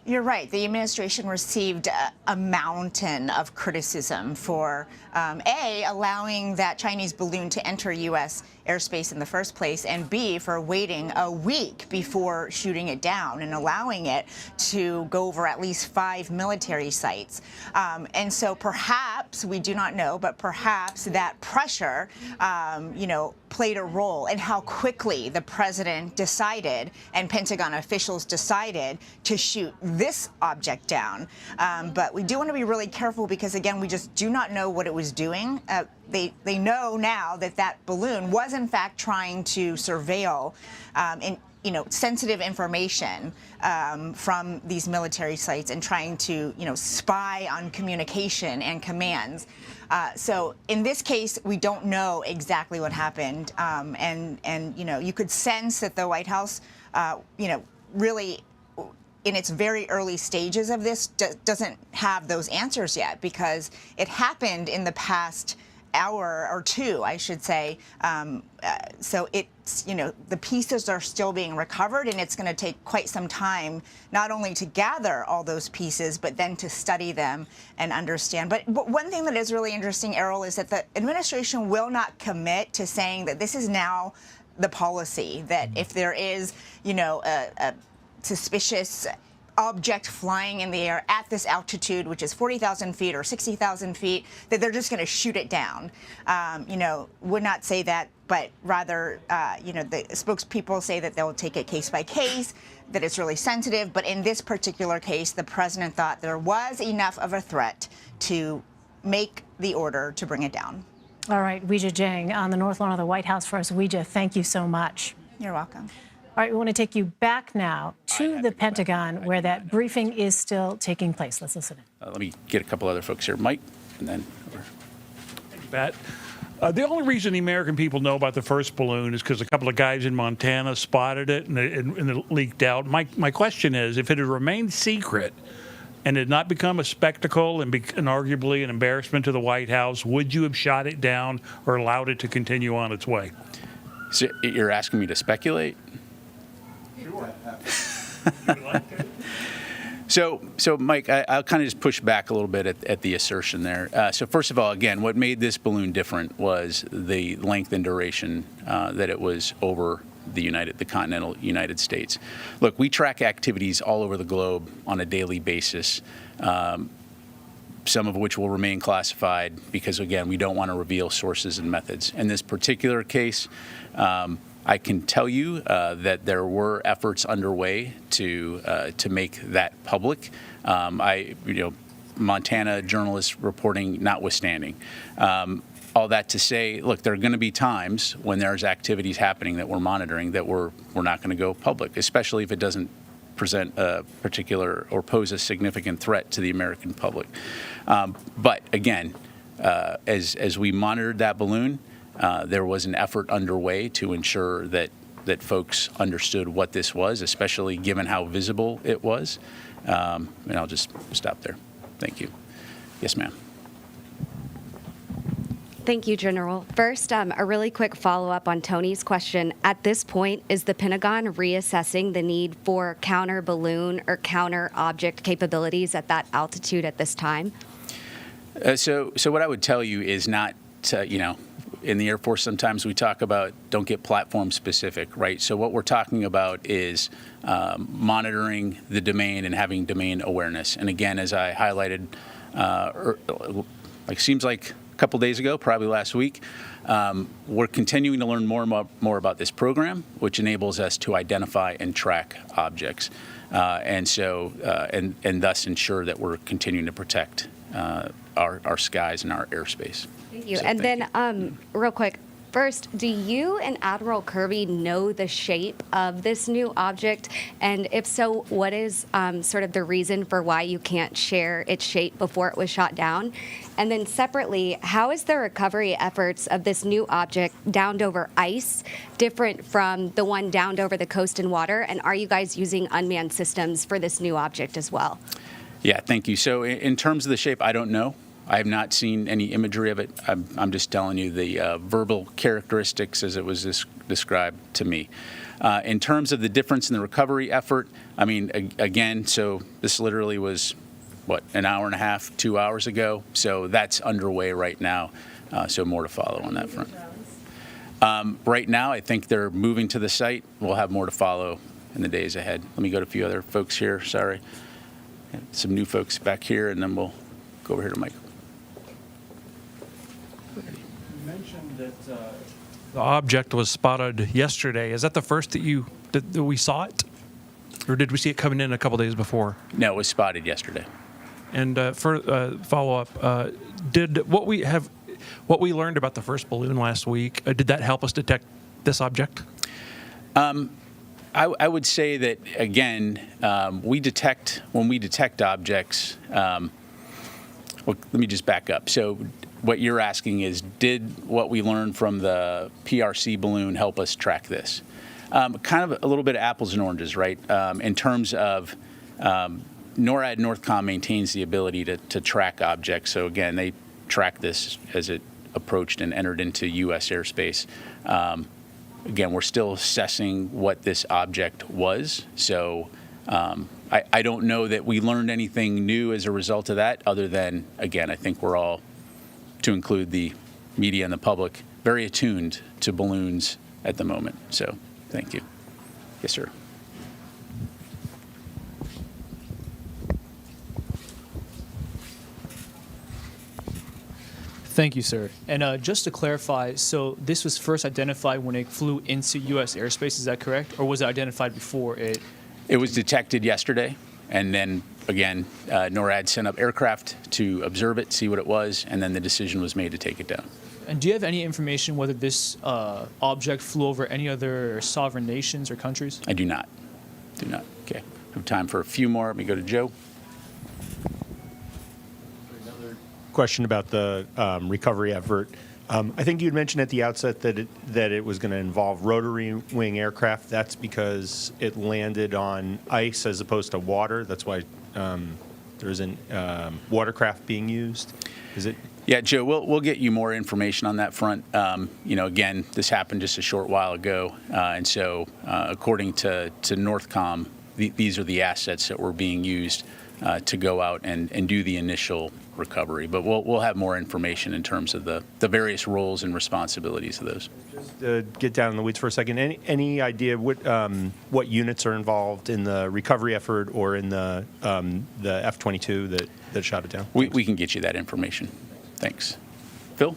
You're right. The administration received a mountain of criticism for, A, allowing that Chinese balloon to enter U.S. airspace in the first place, and B, for waiting a week before shooting it down and allowing it to go over at least 5 military sites. And so perhaps, we do not know, but perhaps that pressure, played a role in how quickly the president decided and Pentagon officials decided to shoot this object down. But we do want to be really careful because, again, we just do not know what it was doing. They know now that that balloon was, in fact, trying to surveil sensitive information from these military sites and trying to, spy on communication and commands. So in this case, we don't know exactly what happened. And you could sense that the White House, really in its very early stages of this doesn't have those answers yet because it happened in the past hour or two, I should say. So it's, the pieces are still being recovered, and it's going to take quite some time, not only to gather all those pieces, but then to study them and understand. But one thing that is really interesting, Errol, is that the administration will not commit to saying that this is now the policy, that if there is, a suspicious object flying in the air at this altitude, which is 40,000 feet or 60,000 feet, that they're just going to shoot it down. Would not say that, but rather, the spokespeople say that they'll take it case by case, that it's really sensitive. But in this particular case, the president thought there was enough of a threat to make the order to bring it down. All right, Weijia Jiang on the North Lawn of the White House for us. Weijia, thank you so much. You're welcome. All right, we want to take you back now to the Pentagon, where that briefing is still taking place. Let's listen in. Let me get a couple other folks here. Mike, and then over. Pat. The only reason the American people know about the first balloon is because a couple of guys in Montana spotted it and it leaked out. My question is, if it had remained secret and had not become a spectacle and arguably an embarrassment to the White House, would you have shot it down or allowed it to continue on its way? So you're asking me to speculate? So Mike, I'll kind of just push back a little bit at the assertion there. So first of all, again, what made this balloon different was the length and duration that it was over the continental United States. Look, we track activities all over the globe on a daily basis, some of which will remain classified because, again, we don't want to reveal sources and methods. In this particular case, I can tell you that there were efforts underway to make that public. Montana journalists reporting notwithstanding. All that to say, look, there are going to be times when there's activities happening that we're monitoring that we're not going to go public, especially if it doesn't present a particular or pose a significant threat to the American public. But again, as we monitored that balloon, there was an effort underway to ensure that folks understood what this was, especially given how visible it was. And I'll just stop there. Thank you. Yes, ma'am. Thank you, General. First, a really quick follow-up on Tony's question. At this point, is the Pentagon reassessing the need for counter balloon or counter object capabilities at that altitude at this time? So what I would tell you is not, in the Air Force, sometimes we talk about don't get platform specific, right? So what we're talking about is monitoring the domain and having domain awareness. And again, as I highlighted, seems like a couple days ago, probably last week, we're continuing to learn more about this program, which enables us to identify and track objects, and thus ensure that we're continuing to protect our skies and our airspace. Thank you. And then, real quick, first, do you and Admiral Kirby know the shape of this new object? And if so, what is sort of the reason for why you can't share its shape before it was shot down? And then separately, how is the recovery efforts of this new object downed over ice different from the one downed over the coast and water? And are you guys using unmanned systems for this new object as well? Yeah, thank you. So in terms of the shape, I don't know. I have not seen any imagery of it. I'm just telling you the verbal characteristics as it was described to me. In terms of the difference in the recovery effort, I mean, again, so this literally was, an hour and a half, 2 hours ago. So that's underway right now. So more to follow on that front. Right now, I think they're moving to the site. We'll have more to follow in the days ahead. Let me go to a few other folks here. Sorry. Some new folks back here, and then we'll go over here to Mike. You mentioned that the object was spotted yesterday. Is that the first that we saw it, or did we see it coming in a couple days before? No, it was spotted yesterday. And for follow up, did what we learned about the first balloon last week, did that help us detect this object? I would say that again, when we detect objects. Well, let me just back up. So what you're asking is, did what we learned from the PRC balloon help us track this? Kind of a little bit of apples and oranges, right? In terms of NORAD Northcom maintains the ability to track objects. So again, they track this as it approached and entered into U.S. airspace. Again, we're still assessing what this object was. So I don't know that we learned anything new as a result of that, other than, again, I think we're all, to include the media and the public, very attuned to balloons at the moment. So thank you. Yes, sir. Thank you, sir. And just to clarify, so this was first identified when it flew into U.S. airspace, is that correct? Or was it identified before it? It was detected yesterday, and then again, NORAD sent up aircraft to observe it, see what it was, and then the decision was made to take it down. And do you have any information whether this object flew over any other sovereign nations or countries? I do not. Do not. Okay. I have time for a few more. Let me go to Joe. Question about the recovery effort. I think you'd mentioned at the outset that it was going to involve rotary wing aircraft. That's because it landed on ice as opposed to water. That's why there isn't watercraft being used. Is it? Yeah, Joe, we'll get you more information on that front. Again, this happened just a short while ago, and so according to Northcom, these are the assets that were being used to go out and do the initial recovery. But we'll have more information in terms of the various roles and responsibilities of those. Just get down in the weeds for a second. Any idea what units are involved in the recovery effort or in the F-22 that shot it down? We can get you that information. Thanks. Phil?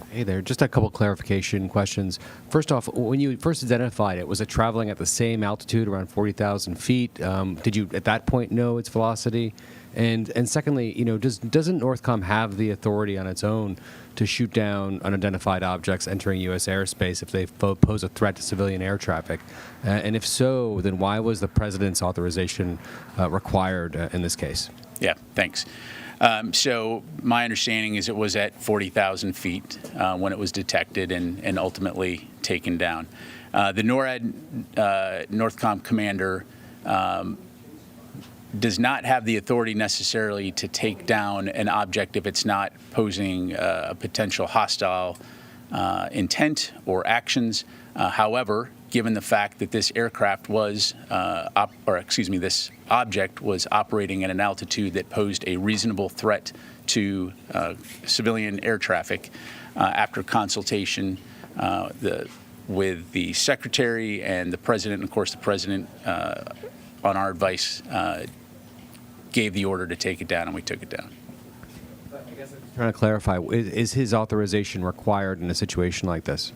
Hey there, just a couple clarification questions. First off, when you first identified it, was it traveling at the same altitude, around 40,000 feet? Did you, at that point, know its velocity? And secondly, doesn't Northcom have the authority on its own to shoot down unidentified objects entering U.S. airspace if they pose a threat to civilian air traffic? And if so, then why was the president's authorization required in this case? Yeah, thanks. So my understanding is it was at 40,000 feet when it was detected and ultimately taken down. The NORAD Northcom commander does not have the authority necessarily to take down an object if it's not posing a potential hostile intent or actions. However, given the fact that this aircraft was, this object was operating at an altitude that posed a reasonable threat to civilian air traffic, after consultation with the secretary and the president, and of course the president, on our advice, gave the order to take it down, and we took it down. Trying to clarify, is his authorization required in a situation like this?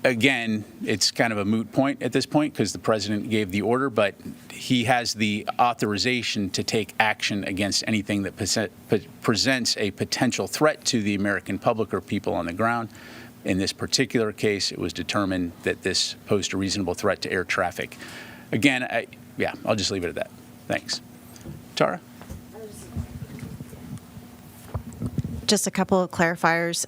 Again, it's kind of a moot point at this point because the president gave the order, but he has the authorization to take action against anything that presents a potential threat to the American public or people on the ground. In this particular case, it was determined that this posed a reasonable threat to air traffic. Again, I'll just leave it at that. Thanks. Tara? Just a couple of clarifiers.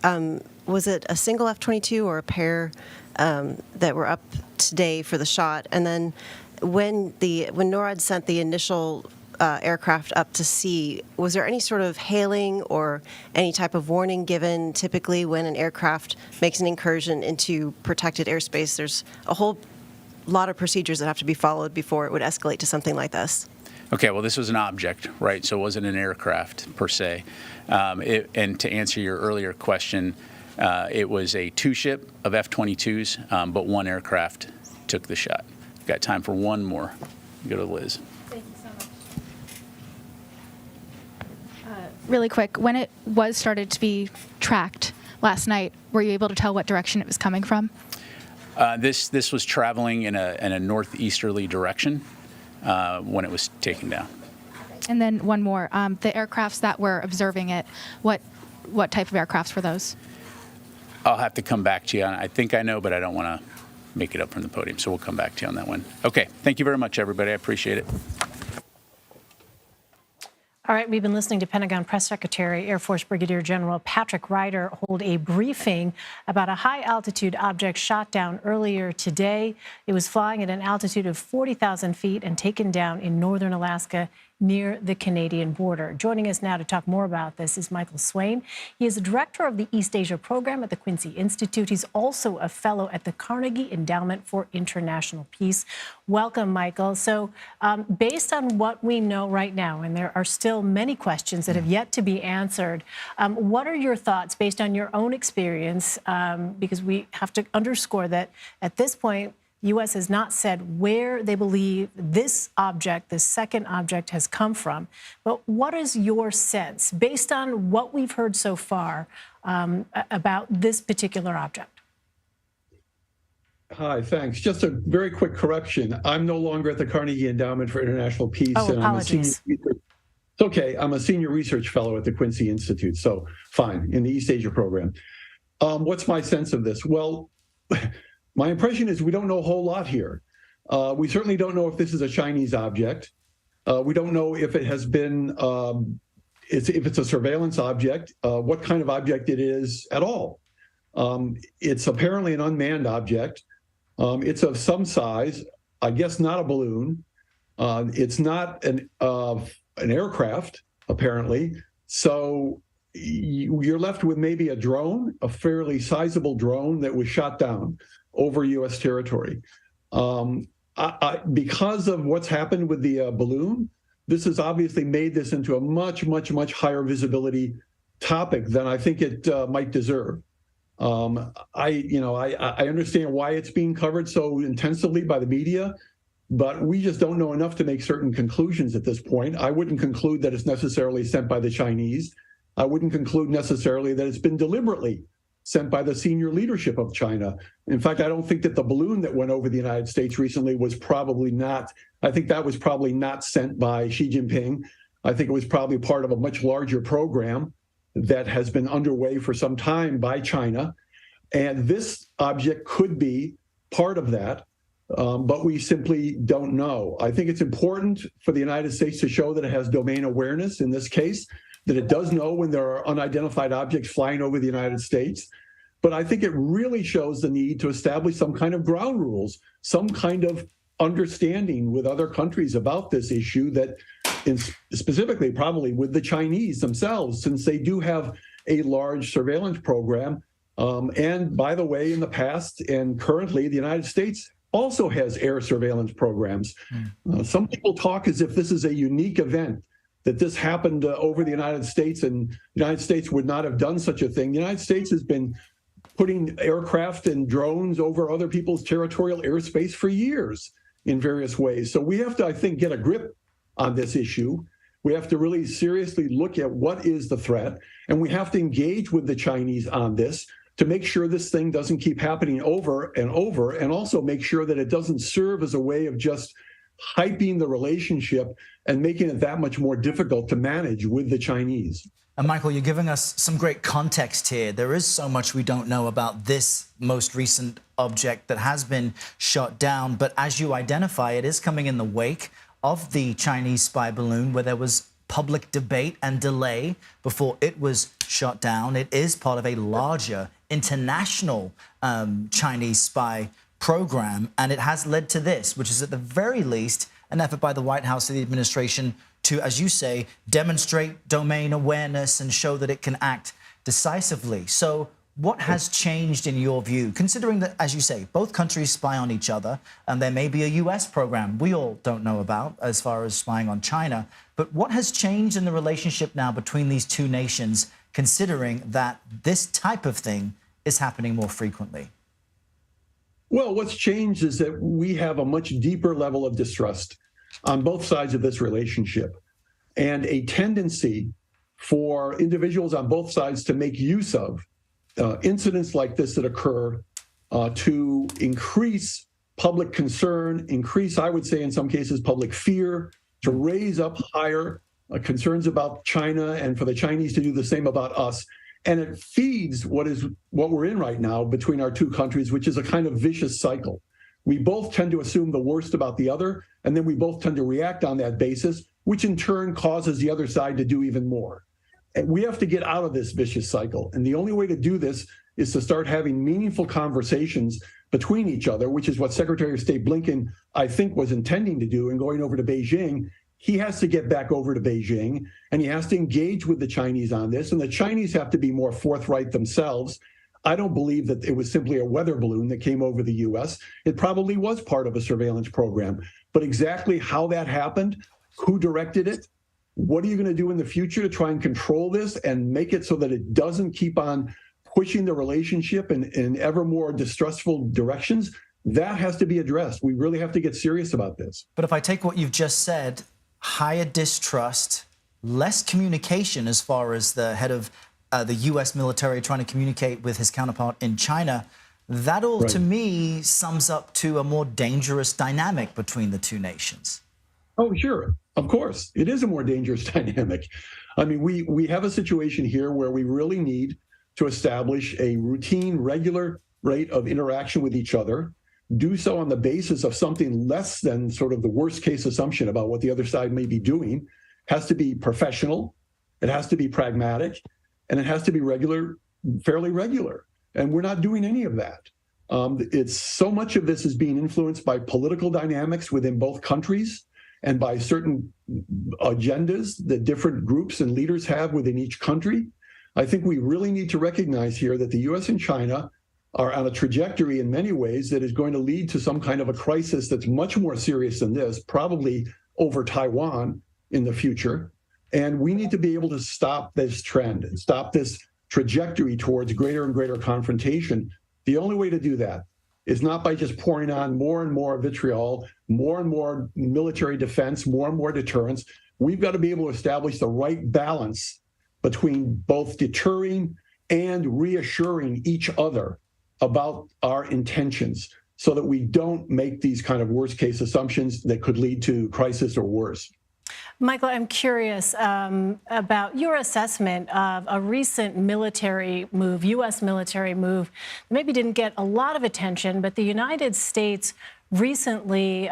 Was it a single F-22 or a pair that were up today for the shot? And then when NORAD sent the initial aircraft up to sea, was there any sort of hailing or any type of warning given? Typically, when an aircraft makes an incursion into protected airspace, there's a whole lot of procedures that have to be followed before it would escalate to something like this. Okay, well, this was an object, right? So it wasn't an aircraft per se. And to answer your earlier question, it was a two-ship of F-22s, but one aircraft took the shot. Got time for one more. Go to Liz. Thank you so much. Really quick, when it was started to be tracked last night, were you able to tell what direction it was coming from? This was traveling in a northeasterly direction when it was taken down. And then one more, the aircrafts that were observing it, what type of aircrafts were those? I'll have to come back to you on it. I think I know, but I don't want to make it up from the podium, so we'll come back to you on that one. Okay, thank you very much, everybody. I appreciate it. All right, we've been listening to Pentagon Press Secretary, Air Force Brigadier General Patrick Ryder hold a briefing about a high-altitude object shot down earlier today. It was flying at an altitude of 40,000 feet and taken down in northern Alaska near the Canadian border. Joining us now to talk more about this is Michael Swain. He is the director of the East Asia program at the Quincy Institute. He's also a fellow at the Carnegie Endowment for International Peace. Welcome, Michael. So based on what we know right now, and there are still many questions that have yet to be answered, what are your thoughts based on your own experience? Because we have to underscore that at this point, U.S. has not said where they believe this object, this second object, has come from. But what is your sense, based on what we've heard so far, about this particular object? Hi, thanks. Just a very quick correction. I'm no longer at the Carnegie Endowment for International Peace. Oh, and apologies. It's okay. I'm a senior research fellow at the Quincy Institute, so fine, in the East Asia program. What's my sense of this? Well, my impression is we don't know a whole lot here. We certainly don't know if this is a Chinese object. We don't know if it has been, if it's a surveillance object, what kind of object it is at all. It's apparently an unmanned object. It's of some size, I guess not a balloon. It's not an aircraft, apparently. So you're left with maybe a drone, a fairly sizable drone that was shot down over U.S. territory. Because of what's happened with the balloon, this has obviously made this into a much, much, much higher visibility topic than I think it might deserve. I understand why it's being covered so intensively by the media, but we just don't know enough to make certain conclusions at this point. I wouldn't conclude that it's necessarily sent by the Chinese. I wouldn't conclude necessarily that it's been deliberately sent by the senior leadership of China. In fact, I don't think that the balloon that went over the United States recently was probably not, I think that was probably not sent by Xi Jinping. I think it was probably part of a much larger program that has been underway for some time by China. And this object could be part of that, but we simply don't know. I think it's important for the United States to show that it has domain awareness in this case, that it does know when there are unidentified objects flying over the United States. But I think it really shows the need to establish some kind of ground rules, some kind of understanding with other countries about this issue, that specifically probably with the Chinese themselves, since they do have a large surveillance program. And by the way, in the past and currently, the United States also has air surveillance programs. Some people talk as if this is a unique event, that this happened over the United States and the United States would not have done such a thing. The United States has been putting aircraft and drones over other people's territorial airspace for years in various ways. So we have to, I think, get a grip on this issue. We have to really seriously look at what is the threat, and we have to engage with the Chinese on this to make sure this thing doesn't keep happening over and over, and also make sure that it doesn't serve as a way of just hyping the relationship and making it that much more difficult to manage with the Chinese. And Michael, you're giving us some great context here. There is so much we don't know about this most recent object that has been shot down. But as you identify, it is coming in the wake of the Chinese spy balloon, where there was public debate and delay before it was shot down. It is part of a larger international Chinese spy program, and it has led to this, which is at the very least an effort by the White House and the administration to, as you say, demonstrate domain awareness and show that it can act decisively. So what has changed in your view, considering that, as you say, both countries spy on each other, and there may be a U.S. program we all don't know about as far as spying on China, but what has changed in the relationship now between these two nations, considering that this type of thing is happening more frequently? Well, what's changed is that we have a much deeper level of distrust on both sides of this relationship, and a tendency for individuals on both sides to make use of incidents like this that occur to increase public concern, increase, I would say in some cases, public fear, to raise up higher concerns about China, and for the Chinese to do the same about us. And it feeds what we're in right now between our two countries, which is a kind of vicious cycle. We both tend to assume the worst about the other, and then we both tend to react on that basis, which in turn causes the other side to do even more. And we have to get out of this vicious cycle. And the only way to do this is to start having meaningful conversations between each other, which is what Secretary of State Blinken, I think, was intending to do in going over to Beijing. He has to get back over to Beijing, and he has to engage with the Chinese on this. And the Chinese have to be more forthright themselves. I don't believe that it was simply a weather balloon that came over the U.S. It probably was part of a surveillance program. But exactly how that happened, who directed it, what are you going to do in the future to try and control this and make it so that it doesn't keep on pushing the relationship in ever more distrustful directions? That has to be addressed. We really have to get serious about this. But if I take what you've just said, higher distrust, less communication as far as the head of the U.S. military trying to communicate with his counterpart in China, that all, to me, sums up to a more dangerous dynamic between the two nations. Oh, sure. Of course. It is a more dangerous dynamic. I mean, we have a situation here where we really need to establish a routine, regular rate of interaction with each other, do so on the basis of something less than sort of the worst case assumption about what the other side may be doing. Has to be professional, it has to be pragmatic, and it has to be regular, fairly regular. And we're not doing any of that. It's so much of this is being influenced by political dynamics within both countries and by certain agendas that different groups and leaders have within each country. I think we really need to recognize here that the U.S. and China are on a trajectory in many ways that is going to lead to some kind of a crisis that's much more serious than this, probably over Taiwan in the future. And we need to be able to stop this trend and stop this trajectory towards greater and greater confrontation. The only way to do that is not by just pouring on more and more vitriol, more and more military defense, more and more deterrence. We've got to be able to establish the right balance between both deterring and reassuring each other about our intentions so that we don't make these kind of worst case assumptions that could lead to crisis or worse. Michael, I'm curious about your assessment of a recent military move, U.S. military move, maybe didn't get a lot of attention, but the United States recently,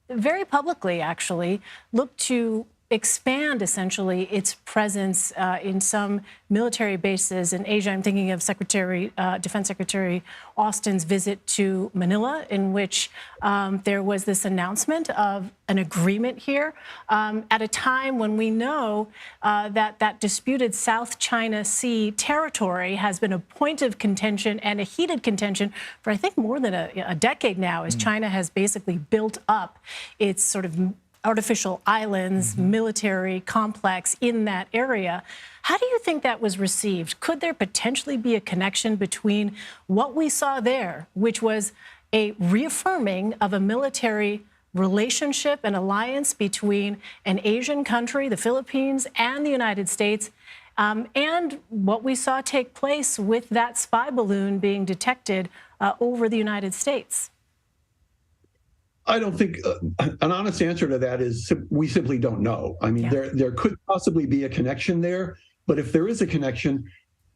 very publicly actually, looked to expand essentially its presence in some military bases in Asia. I'm thinking of Defense Secretary Austin's visit to Manila, in which there was this announcement of an agreement here at a time when we know that disputed South China Sea territory has been a point of contention and a heated contention for I think more than a decade now, as China has basically built up its sort of artificial islands, military complex in that area. How do you think that was received? Could there potentially be a connection between what we saw there, which was a reaffirming of a military relationship and alliance between an Asian country, the Philippines, and the United States, and what we saw take place with that spy balloon being detected over the United States? I don't think an honest answer to that is we simply don't know. I mean, there could possibly be a connection there, but if there is a connection,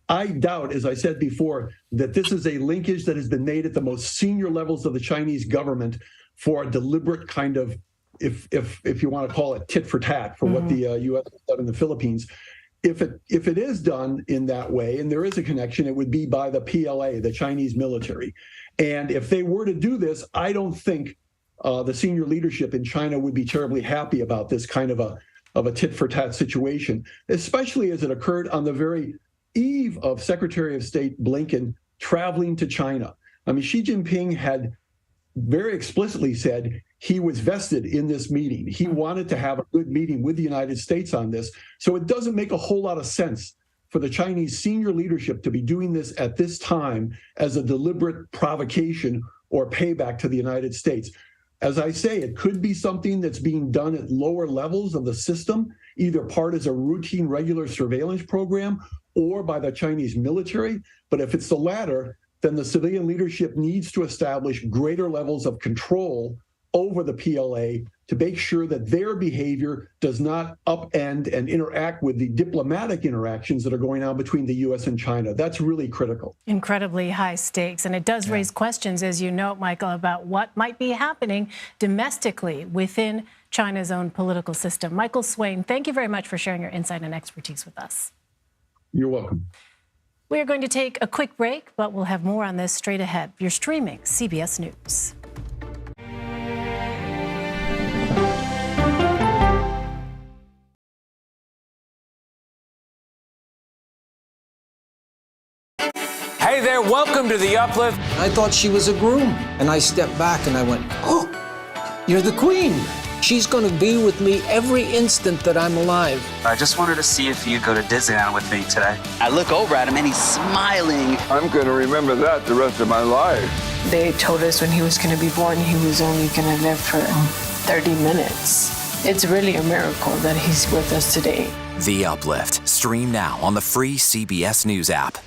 I doubt, as I said before, that this is a linkage that has been made at the most senior levels of the Chinese government for a deliberate kind of, if you want to call it tit for tat for what the U.S. has done in the Philippines. If it is done in that way, and there is a connection, it would be by the PLA, the Chinese military. And if they were to do this, I don't think the senior leadership in China would be terribly happy about this kind of a tit-for-tat situation, especially as it occurred on the very eve of Secretary of State Blinken traveling to China. I mean, Xi Jinping had very explicitly said he was vested in this meeting. He wanted to have a good meeting with the United States on this. So it doesn't make a whole lot of sense for the Chinese senior leadership to be doing this at this time as a deliberate provocation or payback to the United States. As I say, it could be something that's being done at lower levels of the system, either part as a routine regular surveillance program or by the Chinese military. But if it's the latter, then the civilian leadership needs to establish greater levels of control over the PLA to make sure that their behavior does not upend and interact with the diplomatic interactions that are going on between the U.S. and China. That's really critical. Incredibly high stakes. And it does raise questions, as you know, Michael, about what might be happening domestically within China's own political system. Michael Swain, thank you very much for sharing your insight and expertise with us. You're welcome. We are going to take a quick break, but we'll have more on this straight ahead. You're streaming CBS News. Hey there, welcome to The Uplift. I thought she was a groom, and I stepped back and I went, oh, you're the queen. She's going to be with me every instant that I'm alive. I just wanted to see if you'd go to Disneyland with me today. I look over at him and he's smiling. I'm going to remember that the rest of my life. They told us when he was going to be born, he was only going to live for 30 minutes. It's really a miracle that he's with us today. The Uplift. Stream now on the free CBS News app.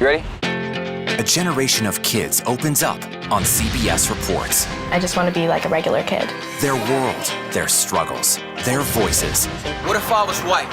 You ready? A generation of kids opens up on CBS Reports. I just want to be like a regular kid. Their world, their struggles, their voices. What if I was white?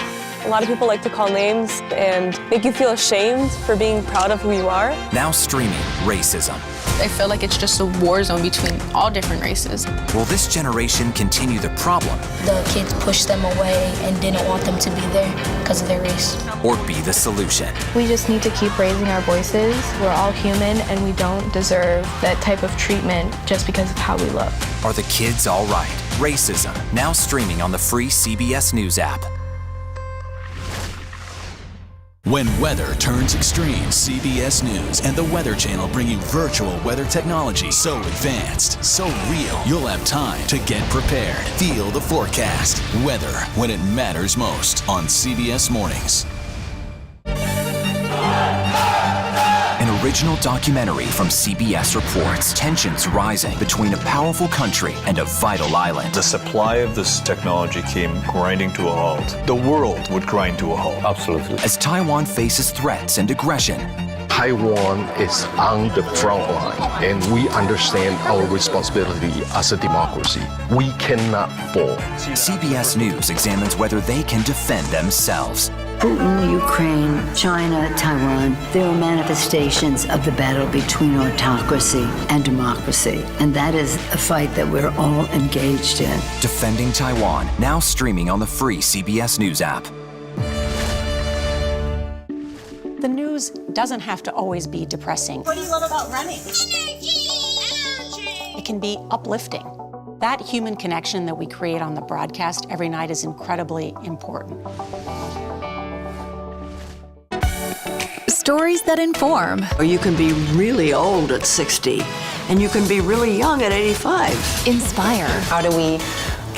A lot of people like to call names and make you feel ashamed for being proud of who you are. Now streaming racism. I feel like it's just a war zone between all different races. Will this generation continue the problem? The kids pushed them away and didn't want them to be there because of their race. Or be the solution? We just need to keep raising our voices. We're all human and we don't deserve that type of treatment just because of how we look. Are the kids all right? Racism. Now streaming on the free CBS News app. When weather turns extreme, CBS News and the Weather Channel bring you virtual weather technology so advanced, so real, you'll have time to get prepared. Feel the forecast. Weather when it matters most on CBS Mornings. An original documentary from CBS reports tensions rising between a powerful country and a vital island. The supply of this technology came grinding to a halt. The world would grind to a halt. Absolutely. As Taiwan faces threats and aggression, Taiwan is on the front line, and we understand our responsibility as a democracy. We cannot fall. CBS News examines whether they can defend themselves. Putin, Ukraine, China, Taiwan, they are manifestations of the battle between autocracy and democracy. And that is a fight that we're all engaged in. Defending Taiwan, now streaming on the free CBS News app. The news doesn't have to always be depressing. What do you love about running? It can be uplifting. That human connection that we create on the broadcast every night is incredibly important. Stories that inform. You can be really old at 60, and you can be really young at 85. Inspire. How do we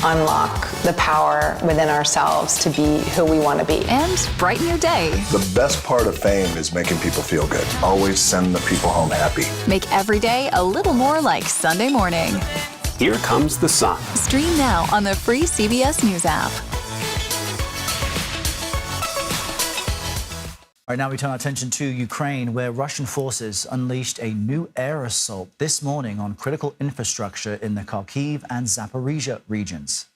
unlock the power within ourselves to be who we want to be? And brighten your day. The best part of fame is making people feel good. Always send the people home happy. Make every day a little more like Sunday morning. Here comes the sun. Stream now on the free CBS News app. All right, now we turn our attention to Ukraine, where Russian forces unleashed a new air assault this morning on critical infrastructure in the Kharkiv and Zaporizhia regions.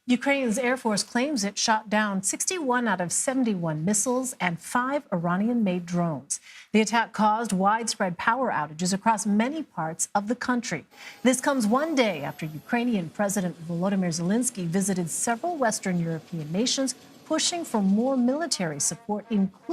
Ukraine's Air Force claims it shot down 61 out of 71 missiles and 5 Iranian-made drones. The attack caused widespread power outages across many parts of the country. This comes one day after Ukrainian President Volodymyr Zelensky visited several Western European nations, pushing for more military support, including